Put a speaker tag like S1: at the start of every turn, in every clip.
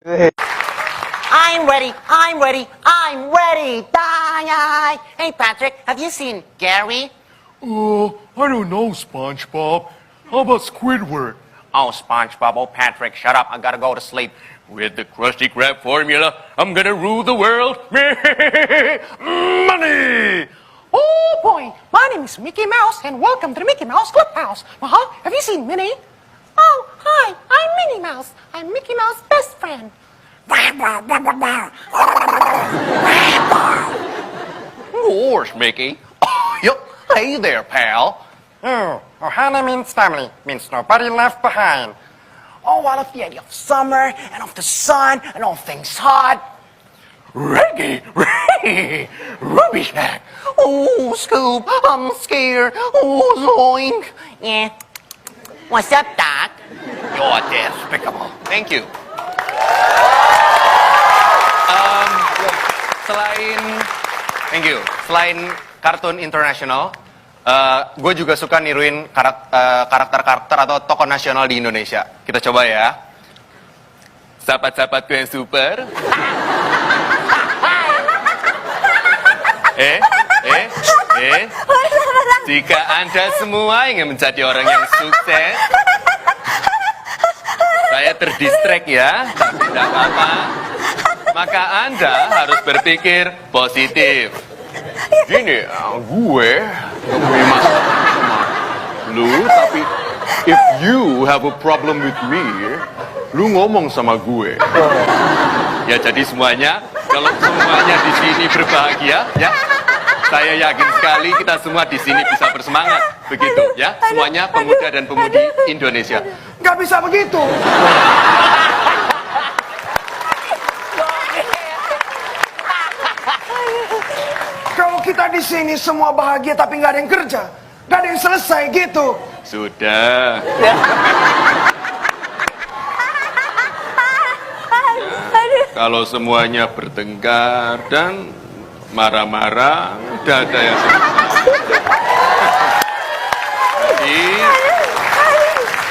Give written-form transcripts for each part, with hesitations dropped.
S1: I'm ready, I'm ready, I'm ready. Die. Hey, Patrick, have you seen Gary?
S2: I don't know, SpongeBob. How about Squidward?
S3: Oh, SpongeBob, oh, Patrick, shut up. I gotta go to sleep. With the Krusty Krab formula, I'm gonna rule the world. Money!
S1: Oh boy, my name is Mickey Mouse, and welcome to the Mickey Mouse Clubhouse. Have you seen Minnie? Oh, hi, I'm Minnie Mouse. I'm Mickey Mouse's best friend.
S3: Gosh, Mickey. Oh, yup. Hey there, pal.
S4: Ohana means family, means nobody left behind.
S1: Oh, I love the idea of summer, and of the sun, and all things hot.
S3: Reggie, Ruby Snack. Oh, Scoop, I'm scared. Oh, Zoink.
S1: Yeah. What's up, Doc?
S3: You're despicable. Thank you. Selain kartun internasional, gue juga suka niruin karakter-karakter atau tokoh nasional di Indonesia. Kita coba ya. Sahabat-sahabatku yang super. Jika Anda semua ingin menjadi orang yang sukses, saya terdistract ya, tapi tidak apa-apa. Maka Anda harus berpikir positif. Gini, gue gak punya masalah sama lu, tapi if you have a problem with me, lu ngomong sama gue. Ya jadi semuanya, kalau semuanya di sini berbahagia, ya, saya yakin sekali kita semua di sini bisa bersemangat. Begitu, ya, semuanya pemuda dan pemudi Indonesia.
S4: Gak bisa begitu. Kalau kita di sini semua bahagia tapi nggak ada yang kerja, nggak ada yang selesai gitu.
S3: Sudah. Kalau semuanya bertengkar dan marah-marah, udah ada yang selesai. Jadi,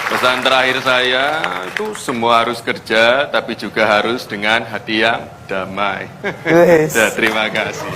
S3: pesan terakhir saya itu semua harus kerja, tapi juga harus dengan hati yang damai. Terima kasih.